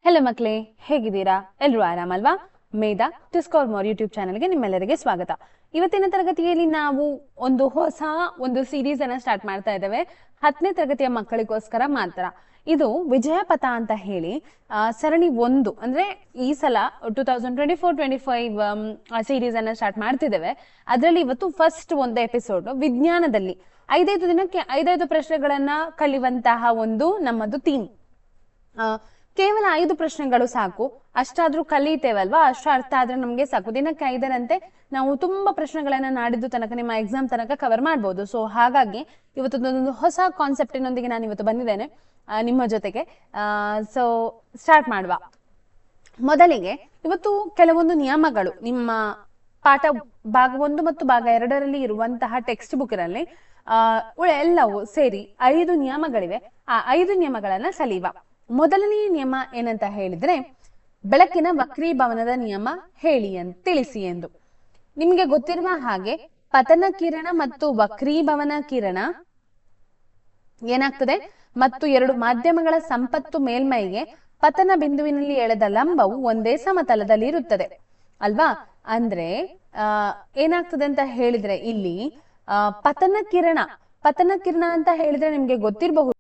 Hello ಮಕ್ಕಳೇ, ಹೇಗಿದ್ದೀರಾ? ಎಲ್ಲರೂ ಆರಾಮಲ್ವಾ? ಮೇಧಾ ಡಿಸ್ಕವರ್ ಮೋರ್ ಯೂಟ್ಯೂಬ್ ಚಾನೆಲ್ಗೆ ನಿಮ್ಮೆಲ್ಲರಿಗೆ ಸ್ವಾಗತ. ಇವತ್ತಿನ ತರಗತಿಯಲ್ಲಿ ನಾವು ಒಂದು ಸೀರೀಸ್ ಅನ್ನ ಸ್ಟಾರ್ಟ್ ಮಾಡ್ತಾ ಇದ್ದೇವೆ. 10ನೇ ತರಗತಿಯ ಮಕ್ಕಳಿಗೋಸ್ಕರ ಮಾತ್ರ. ಇದು ವಿಜಯ ಪಥ ಅಂತ ಹೇಳಿ ಸರಣಿ 1 ಅಂದ್ರೆ ಈ ಸಲ 2024-25 ಸೀರೀಸ್ ಅನ್ನ ಸ್ಟಾರ್ಟ್ ಮಾಡ್ತಿದ್ದೇವೆ. ಅದರಲ್ಲಿ ಇವತ್ತು ಫಸ್ಟ್ ಒಂದು ಎಪಿಸೋಡ್ ವಿಜ್ಞಾನದಲ್ಲಿ 5 ದಿನಕ್ಕೆ 5 ಪ್ರಶ್ನೆಗಳನ್ನ ಕಲಿಯುವಂತಹ ಒಂದು ನಮ್ಮದು ಥೀಮ್. ಕೇವಲ 5 ಪ್ರಶ್ನೆಗಳು ಸಾಕು. ಅಷ್ಟಾದ್ರೂ ಕಲಿತೇವಲ್ವಾ, ಅಷ್ಟು ಅರ್ಥ ಆದ್ರೆ ನಮ್ಗೆ ಸಾಕು. ದಿನಕ್ಕೆ 5ರಂತೆ ನಾವು ತುಂಬಾ ಪ್ರಶ್ನೆಗಳನ್ನ ನಾಡಿದ್ದು ತನಕ ನಿಮ್ಮ ಎಕ್ಸಾಮ್ ತನಕ ಕವರ್ ಮಾಡ್ಬೋದು. ಸೊ ಹಾಗಾಗಿ ಇವತ್ತೊಂದು ಹೊಸ ಕಾನ್ಸೆಪ್ಟಿನೊಂದಿಗೆ ನಾನು ಇವತ್ತು ಬಂದಿದ್ದೇನೆ ನಿಮ್ಮ ಜೊತೆಗೆ. ಸೊ ಸ್ಟಾರ್ಟ್ ಮಾಡುವ. ಮೊದಲಿಗೆ ಇವತ್ತು ಕೆಲವೊಂದು ನಿಯಮಗಳು ನಿಮ್ಮ ಪಾಠ ಭಾಗ 1 ಮತ್ತು ಭಾಗ 2ರಲ್ಲಿ ಇರುವಂತಹ ಟೆಕ್ಸ್ಟ್ ಬುಕ್ನಲ್ಲಿ ಎಲ್ಲವೂ ಸೇರಿ 5 ನಿಯಮಗಳಿವೆ. ಆ 5 ನಿಯಮಗಳನ್ನ ಕಲಿಯುವ. ಮೊದಲನೆಯ ನಿಯಮ ಏನಂತ ಹೇಳಿದ್ರೆ, ಬೆಳಕಿನ ವಕ್ರೀಭವನದ ನಿಯಮ ತಿಳಿಸಿ ಎಂದು. ನಿಮ್ಗೆ ಗೊತ್ತಿರುವ ಹಾಗೆ ಪತನ ಕಿರಣ ಮತ್ತು ವಕ್ರೀಭವನ ಕಿರಣ ಏನಾಗ್ತದೆ, ಮತ್ತು 2 ಮಾಧ್ಯಮಗಳ ಸಂಪತ್ತು ಮೇಲ್ಮೈಗೆ ಪತನ ಬಿಂದುವಿನಲ್ಲಿ ಎಳೆದ ಲಂಬವು ಒಂದೇ ಸಮತಲದಲ್ಲಿ ಇರುತ್ತದೆ ಅಲ್ವಾ. ಅಂದ್ರೆ ಏನಾಗ್ತದೆ ಅಂತ ಹೇಳಿದ್ರೆ, ಇಲ್ಲಿ ಪತನ ಕಿರಣ ಅಂತ ಹೇಳಿದ್ರೆ ನಿಮ್ಗೆ ಗೊತ್ತಿರಬಹುದು.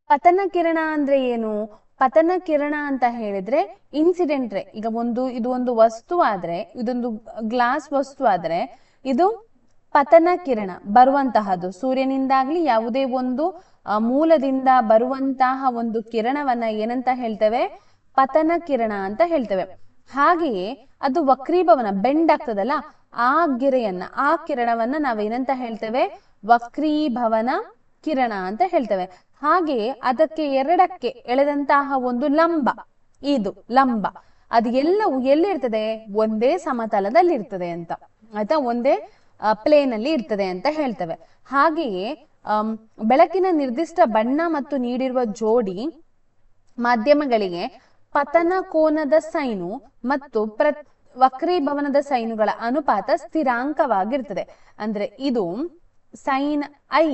ಪತನ ಕಿರಣ ಅಂದ್ರೆ ಏನು? ಪತನ ಕಿರಣ ಅಂತ ಹೇಳಿದ್ರೆ ಇನ್ಸಿಡೆಂಟ್ ರೇ. ಈಗ ಇದು ಒಂದು ವಸ್ತು ಆದ್ರೆ, ಇದೊಂದು ಗ್ಲಾಸ್ ವಸ್ತು ಆದ್ರೆ ಇದು ಪತನ ಕಿರಣ ಬರುವಂತಹದ್ದು. ಸೂರ್ಯನಿಂದಾಗ್ಲಿ ಯಾವುದೇ ಒಂದು ಮೂಲದಿಂದ ಬರುವಂತಹ ಒಂದು ಕಿರಣವನ್ನ ಏನಂತ ಹೇಳ್ತೇವೆ? ಪತನ ಕಿರಣ ಅಂತ ಹೇಳ್ತೇವೆ. ಹಾಗೆಯೇ ಅದು ವಕ್ರೀಭವನ ಬೆಂಡ್ ಆಗ್ತದಲ್ಲ, ಆ ಕಿರಣವನ್ನ ನಾವೇನಂತ ಹೇಳ್ತೇವೆ? ವಕ್ರೀಭವನ ಕಿರಣ ಅಂತ ಹೇಳ್ತೇವೆ. ಹಾಗೆಯೇ ಅದಕ್ಕೆ 2ಕ್ಕೆ ಎಳೆದಂತಹ ಒಂದು ಲಂಬ, ಇದು ಲಂಬ, ಅದು ಎಲ್ಲವೂ ಎಲ್ಲಿರ್ತದೆ? ಒಂದೇ ಸಮತಲದಲ್ಲಿ ಇರ್ತದೆ ಅಂತ ಆಯ್ತಾ, ಒಂದೇ ಪ್ಲೇನ್ ಅಲ್ಲಿ ಇರ್ತದೆ ಅಂತ ಹೇಳ್ತೇವೆ. ಹಾಗೆಯೇ ಬೆಳಕಿನ ನಿರ್ದಿಷ್ಟ ಬಣ್ಣ ಮತ್ತು ನೀಡಿರುವ ಜೋಡಿ ಮಾಧ್ಯಮಗಳಿಗೆ ಪತನ ಕೋನದ ಸೈನು ಮತ್ತು ವಕ್ರೀಭವನದ ಸೈನುಗಳ ಅನುಪಾತ ಸ್ಥಿರಾಂಕವಾಗಿರ್ತದೆ. ಅಂದ್ರೆ ಇದು ಸೈನ್ ಐ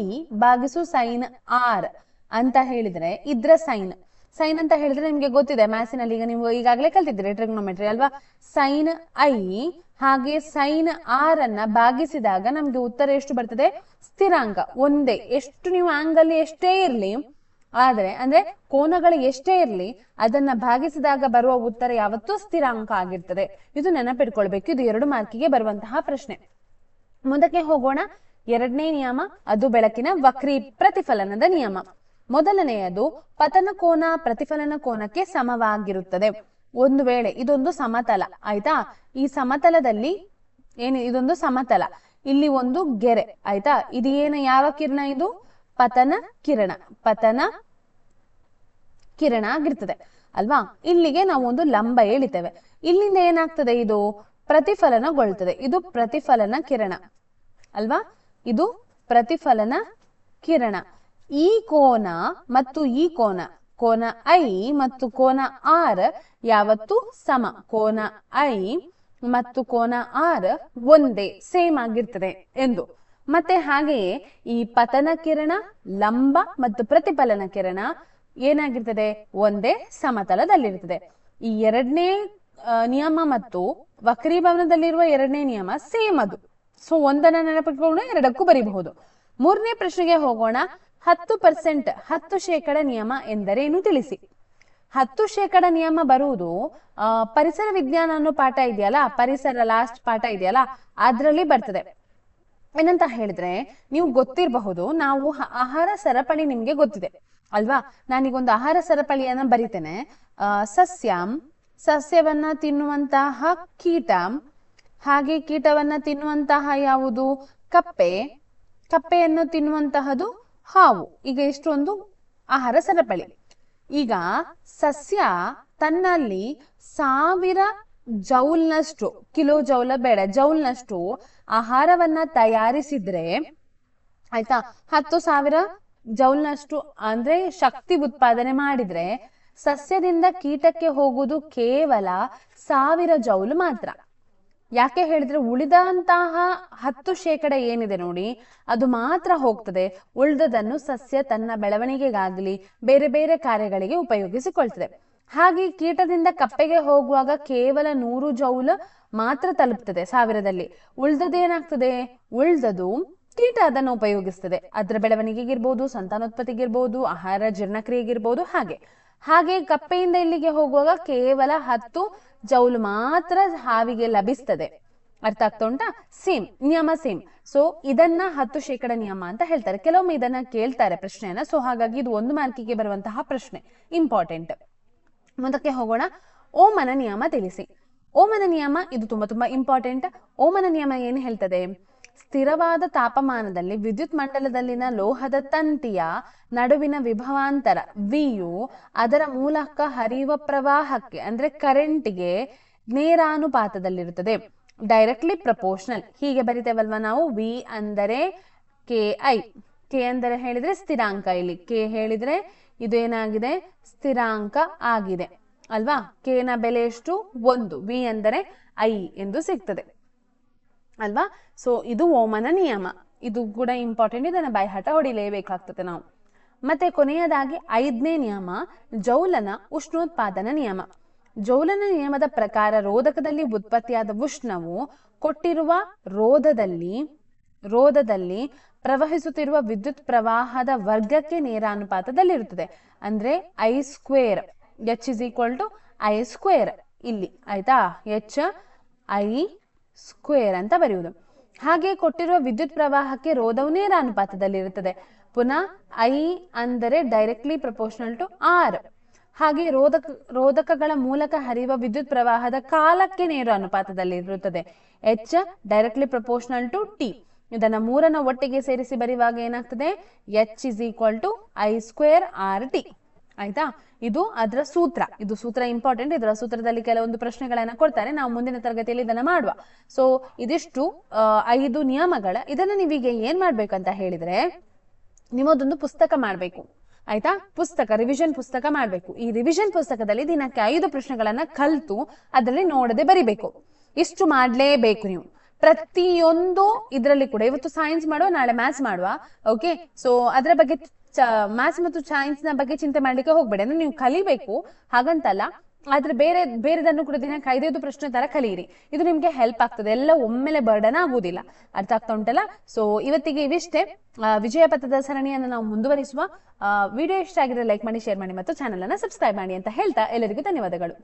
ಭಾಗಿಸು ಸೈನ್ ಆರ್ ಅಂತ ಹೇಳಿದ್ರೆ ಇದ್ರ ಸೈನ್ ಅಂತ ಹೇಳಿದ್ರೆ ನಿಮ್ಗೆ ಗೊತ್ತಿದೆ ಮ್ಯಾಥ್ಸಿನಲ್ಲಿ. ಈಗ ನೀವು ಈಗಾಗಲೇ ಕಲ್ತಿದ್ದೀರಿ ಟ್ರಿಗ್ನೋಮೆಟ್ರಿ ಅಲ್ವಾ. ಸೈನ್ ಐ ಹಾಗೆ ಸೈನ್ ಆರ್ ಅನ್ನ ಭಾಗಿಸಿದಾಗ ನಮ್ಗೆ ಉತ್ತರ ಎಷ್ಟು ಬರ್ತದೆ? ಸ್ಥಿರಾಂಕ ಒಂದೇ. ಎಷ್ಟು ನೀವು ಆಂಗಲ್ ಎಷ್ಟೇ ಇರ್ಲಿ, ಆದ್ರೆ ಅಂದ್ರೆ ಕೋನಗಳು ಎಷ್ಟೇ ಇರ್ಲಿ, ಅದನ್ನ ಭಾಗಿಸಿದಾಗ ಬರುವ ಉತ್ತರ ಯಾವತ್ತೂ ಸ್ಥಿರಾಂಕ ಆಗಿರ್ತದೆ. ಇದು ನೆನಪಿಟ್ಕೊಳ್ಬೇಕು. ಇದು 2 ಮಾರ್ಕಿಗೆ ಬರುವಂತಹ ಪ್ರಶ್ನೆ. ಮುಂದಕ್ಕೆ ಹೋಗೋಣ. 2ನೇ ನಿಯಮ, ಅದು ಬೆಳಕಿನ ಪ್ರತಿಫಲನದ ನಿಯಮ. ಮೊದಲನೆಯದು, ಪತನ ಕೋನ ಪ್ರತಿಫಲನ ಕೋನಕ್ಕೆ ಸಮವಾಗಿರುತ್ತದೆ. ಒಂದು ವೇಳೆ ಇದೊಂದು ಸಮತಲ ಆಯ್ತಾ, ಈ ಸಮತಲದಲ್ಲಿ ಇದೊಂದು ಸಮತಲ, ಇಲ್ಲಿ ಒಂದು ಗೆರೆ ಆಯ್ತಾ, ಇದು ಯಾವ ಕಿರಣ? ಇದು ಪತನ ಕಿರಣ ಆಗಿರ್ತದೆ ಅಲ್ವಾ. ಇಲ್ಲಿಗೆ ನಾವು ಒಂದು ಲಂಬ ಎಳಿತೇವೆ. ಇಲ್ಲಿಂದ ಏನಾಗ್ತದೆ? ಇದು ಪ್ರತಿಫಲನಗೊಳ್ತದೆ. ಇದು ಪ್ರತಿಫಲನ ಕಿರಣ ಅಲ್ವಾ, ಇದು ಪ್ರತಿಫಲನ ಕಿರಣ. ಈ ಕೋನ ಮತ್ತು ಈ ಕೋನ ಐ ಮತ್ತು ಕೋನ ಆರ್ ಯಾವತ್ತು ಸಮ. ಕೋನ ಐ ಮತ್ತು ಕೋನ ಆರ್ ಒಂದೇ, ಸೇಮ್ ಆಗಿರ್ತದೆ ಎಂದು. ಮತ್ತೆ ಹಾಗೆಯೇ ಈ ಪತನ ಕಿರಣ, ಲಂಬ ಮತ್ತು ಪ್ರತಿಫಲನ ಕಿರಣ ಏನಾಗಿರ್ತದೆ? ಒಂದೇ ಸಮತಲದಲ್ಲಿರ್ತದೆ. ಈ 2ನೇ ನಿಯಮ ಮತ್ತು ವಕ್ರೀಭವನದಲ್ಲಿರುವ 2ನೇ ನಿಯಮ ಸೇಮ್ ಅದು. ಸೊ ಒಂದನ್ನ ನೆನಪಿಟ್ಕೊಂಡು 2ಕ್ಕೂ ಬರೀಬಹುದು. 3ನೇ ಪ್ರಶ್ನೆಗೆ ಹೋಗೋಣ. 10% ನಿಯಮ ಎಂದರೇನು ತಿಳಿಸಿ. 10% ನಿಯಮ ಬರುವುದು ಪರಿಸರ ವಿಜ್ಞಾನ ಅನ್ನೋ ಪಾಠ ಇದೆಯಲ್ಲ, ಪರಿಸರ ಲಾಸ್ಟ್ ಪಾಠ ಇದೆಯಲ್ಲ, ಅದ್ರಲ್ಲಿ ಬರ್ತದೆ. ಏನಂತ ಹೇಳಿದ್ರೆ, ನೀವು ಗೊತ್ತಿರಬಹುದು, ನಾವು ಆಹಾರ ಸರಪಳಿ ನಿಮ್ಗೆ ಗೊತ್ತಿದೆ ಅಲ್ವಾ. ನಾನೀಗೊಂದು ಆಹಾರ ಸರಪಳಿಯನ್ನ ಬರಿತೇನೆ. ಸಸ್ಯವನ್ನ ತಿನ್ನುವಂತಹ ಕೀಟ, ಹಾಗೆ ಕೀಟವನ್ನ ತಿನ್ನುವಂತಹ ಯಾವುದು? ಕಪ್ಪೆಯನ್ನು ತಿನ್ನುವಂತಹದ್ದು ಹಾವು. ಈಗ ಇಷ್ಟೊಂದು ಆಹಾರ ಸರಪಳಿ. ಈಗ ಸಸ್ಯ ತನ್ನಲ್ಲಿ 1000 ಜೌಲ್ನಷ್ಟು, ಕಿಲೋ ಜೌಲ ಬೇಡ, ಜೌಲ್ನಷ್ಟು ಆಹಾರವನ್ನ ತಯಾರಿಸಿದ್ರೆ ಆಯ್ತಾ, 10,000 ಜೌಲ್ನಷ್ಟು ಅಂದ್ರೆ ಶಕ್ತಿ ಉತ್ಪಾದನೆ ಮಾಡಿದ್ರೆ, ಸಸ್ಯದಿಂದ ಕೀಟಕ್ಕೆ ಹೋಗುವುದು ಕೇವಲ 1000 ಜೌಲ್ ಮಾತ್ರ. ಯಾಕೆ ಹೇಳಿದ್ರೆ ಉಳಿದಂತಹ 10% ಏನಿದೆ ನೋಡಿ, ಅದು ಮಾತ್ರ ಹೋಗ್ತದೆ. ಉಳಿದದನ್ನು ಸಸ್ಯ ತನ್ನ ಬೆಳವಣಿಗೆಗಾಗಲಿ ಬೇರೆ ಬೇರೆ ಕಾರ್ಯಗಳಿಗೆ ಉಪಯೋಗಿಸಿಕೊಳ್ತದೆ. ಹಾಗೆ ಕೀಟದಿಂದ ಕಪ್ಪೆಗೆ ಹೋಗುವಾಗ ಕೇವಲ 100 ಜೌಲ್ ಮಾತ್ರ ತಲುಪ್ತದೆ 1000ದಲ್ಲಿ. ಉಳ್ದದೇನಾಗ್ತದೆ? ಉಳ್ದದು ಕೀಟ ಅದನ್ನು ಉಪಯೋಗಿಸ್ತದೆ. ಅದರ ಬೆಳವಣಿಗೆಗಿರ್ಬೋದು, ಸಂತಾನೋತ್ಪತ್ತಿಗಿರ್ಬೋದು, ಆಹಾರ ಜೀರ್ಣಕ್ರಿಯೆಗಿರ್ಬೋದು. ಹಾಗೆ ಕಪ್ಪೆಯಿಂದ ಇಲ್ಲಿಗೆ ಹೋಗುವಾಗ ಕೇವಲ 10 ಜೌಲ್ ಮಾತ್ರ ಹಾವಿಗೆ ಲಭಿಸ್ತದೆ. ಅರ್ಥ ಆಗ್ತಾ ಉಂಟಾ? ಸೇಮ್ ನಿಯಮ ಸೇಮ್. ಸೊ ಇದನ್ನ 10% ನಿಯಮ ಅಂತ ಹೇಳ್ತಾರೆ. ಕೆಲವೊಮ್ಮೆ ಇದನ್ನ ಕೇಳ್ತಾರೆ ಪ್ರಶ್ನೆಯನ್ನ. ಸೊ ಹಾಗಾಗಿ ಇದು 1 ಮಾರ್ಕಿಗೆ ಬರುವಂತಹ ಪ್ರಶ್ನೆ, ಇಂಪಾರ್ಟೆಂಟ್. ಮುಂದಕ್ಕೆ ಹೋಗೋಣ. ಓಮನ ನಿಯಮ ತಿಳಿಸಿ. ಓಮನ ನಿಯಮ ಇದು ತುಂಬಾ ಇಂಪಾರ್ಟೆಂಟ್. ಓಮನ ನಿಯಮ ಏನು ಹೇಳ್ತದೆ? ಸ್ಥಿರವಾದ ತಾಪಮಾನದಲ್ಲಿ ವಿದ್ಯುತ್ ಮಂಡಲದಲ್ಲಿನ ಲೋಹದ ತಂತಿಯ ನಡುವಿನ ವಿಭವಾಂತರ ವಿಯು ಅದರ ಮೂಲಕ ಹರಿಯುವ ಪ್ರವಾಹಕ್ಕೆ ಅಂದ್ರೆ ಕರೆಂಟ್ಗೆ ನೇರಾನುಪಾತದಲ್ಲಿರುತ್ತದೆ. Directly proportional. ಹೀಗೆ ಬರಿತೇವಲ್ವಾ ನಾವು? ವಿ ಅಂದರೆ KI. ಕೆ ಅಂದರೆ ಹೇಳಿದ್ರೆ ಸ್ಥಿರಾಂಕ. ಇಲ್ಲಿ ಕೆ ಹೇಳಿದ್ರೆ ಇದು ಏನಾಗಿದೆ? ಸ್ಥಿರಾಂಕ ಆಗಿದೆ ಅಲ್ವಾ? ಕೆ ನ ಬೆಲೆ ಎಷ್ಟು? 1. ವಿ ಅಂದರೆ I ಎಂದು ಸಿಗ್ತದೆ ಅಲ್ವಾ? ಸೊ ಇದು ಓಮನ ನಿಯಮ. ಇದು ಕೂಡ ಇಂಪಾರ್ಟೆಂಟ್. ಇದನ್ನ ಬೈಹಾಟ ಹೊಡಿಲೇಬೇಕಾಗ್ತದೆ ನಾವು. ಮತ್ತೆ ಕೊನೆಯದಾಗಿ 5ನೇ ನಿಯಮ ಜೌಲನ ಉಷ್ಣೋತ್ಪಾದನ ನಿಯಮ. ಜೌಲನ ನಿಯಮದ ಪ್ರಕಾರ ರೋಧಕದಲ್ಲಿ ಉತ್ಪತ್ತಿಯಾದ ಉಷ್ಣವು ಕೊಟ್ಟಿರುವ ರೋಧದಲ್ಲಿ ಪ್ರವಹಿಸುತ್ತಿರುವ ವಿದ್ಯುತ್ ಪ್ರವಾಹದ ವರ್ಗಕ್ಕೆ ನೇರಾನುಪಾತದಲ್ಲಿರುತ್ತದೆ. ಅಂದ್ರೆ I². H is equal to I² ಇಲ್ಲಿ. ಆಯ್ತಾ? HI² ಅಂತ ಬರೆಯುವುದು. ಹಾಗೆ ಕೊಟ್ಟಿರುವ ವಿದ್ಯುತ್ ಪ್ರವಾಹಕ್ಕೆ ರೋಧವು ನೇರಾನುಪಾತದಲ್ಲಿರುತ್ತದೆ. ಪುನಃ I ಅಂದರೆ ಡೈರೆಕ್ಟ್ಲಿ ಪ್ರಪೋರ್ಷನಲ್ ಟು R. ಹಾಗೆ ರೋಧಕಗಳ ಮೂಲಕ ಹರಿಯುವ ವಿದ್ಯುತ್ ಪ್ರವಾಹದ ಕಾಲಕ್ಕೆ ನೇರ ಅನುಪಾತದಲ್ಲಿರುತ್ತದೆ. H directly proportional to T. ಇದನ್ನ 3ನ್ನ ಒಟ್ಟಿಗೆ ಸೇರಿಸಿ ಬರೆಯುವಾಗ ಏನಾಗ್ತದೆ? H is equal to I²RT. ಆಯ್ತಾ? ಇದು ಅದರ ಸೂತ್ರ. ಇದು ಸೂತ್ರ ಇಂಪಾರ್ಟೆಂಟ್. ಇದರ ಸೂತ್ರದಲ್ಲಿ ಕೆಲವೊಂದು ಪ್ರಶ್ನೆಗಳನ್ನ ಕೊಡ್ತಾರೆ. ನಾವು ಮುಂದಿನ ತರಗತಿಯಲ್ಲಿ ಇದನ್ನ ಮಾಡುವ. ಸೊ ಇದಿಷ್ಟು 5 ನಿಯಮಗಳ. ಇದನ್ನ ನೀವೀಗ ಏನ್ ಮಾಡ್ಬೇಕಂತ ಹೇಳಿದ್ರೆ, ನಿಮ್ಮದೊಂದು ಪುಸ್ತಕ ಮಾಡ್ಬೇಕು. ಆಯ್ತಾ? ಪುಸ್ತಕ, ರಿವಿಷನ್ ಪುಸ್ತಕ ಮಾಡ್ಬೇಕು. ಈ ರಿವಿಷನ್ ಪುಸ್ತಕದಲ್ಲಿ ದಿನಕ್ಕೆ 5 ಪ್ರಶ್ನೆಗಳನ್ನ ಕಲ್ತು ಅದರಲ್ಲಿ ನೋಡದೆ ಬರಿಬೇಕು. ಇಷ್ಟು ಮಾಡ್ಲೇಬೇಕು ನೀವು ಪ್ರತಿಯೊಂದು ಇದರಲ್ಲಿ ಕೂಡ. ಇವತ್ತು ಸೈನ್ಸ್ ಮಾಡುವ, ನಾಳೆ ಮ್ಯಾಥ್ಸ್ ಮಾಡುವ. ಓಕೆ? ಸೊ ಅದರ ಬಗ್ಗೆ ಮ್ಯಾಥ್ಸ್ ಮತ್ತು ಸೈನ್ಸ್ ನ ಬಗ್ಗೆ ಚಿಂತೆ ಮಾಡ್ಲಿಕ್ಕೆ ಹೋಗ್ಬೇಡಿ. ಅಂದ್ರೆ ನೀವು ಕಲಿಬೇಕು ಹಾಗಂತಲ್ಲ, ಆದ್ರೆ ಬೇರೆದನ್ನು ಕೂಡ ದಿನಕ್ಕೆ 5 ಪ್ರಶ್ನೆ ತರ ಕಲಿಯಿರಿ. ಇದು ನಿಮ್ಗೆ ಹೆಲ್ಪ್ ಆಗ್ತದೆ. ಎಲ್ಲ ಒಮ್ಮೆಲೆ ಬರ್ಡನ್ ಆಗುದಿಲ್ಲ. ಅರ್ಥ ಆಗ್ತಾ ಉಂಟಲ್ಲ? ಸೊ ಇವತ್ತಿಗೆ ಇವಿಷ್ಟೇ. ವಿಜಯ ಪಥದ ಸರಣಿಯನ್ನು ನಾವು ಮುಂದುವರಿಸುವ. ವಿಡಿಯೋ ಇಷ್ಟ ಆಗಿದ್ರೆ ಲೈಕ್ ಮಾಡಿ, ಶೇರ್ ಮಾಡಿ ಮತ್ತು ಚಾನಲ್ ಅನ್ನ ಸಬ್ಸ್ಕ್ರೈಬ್ ಮಾಡಿ ಅಂತ ಹೇಳ್ತಾ ಎಲ್ಲರಿಗೂ ಧನ್ಯವಾದಗಳು.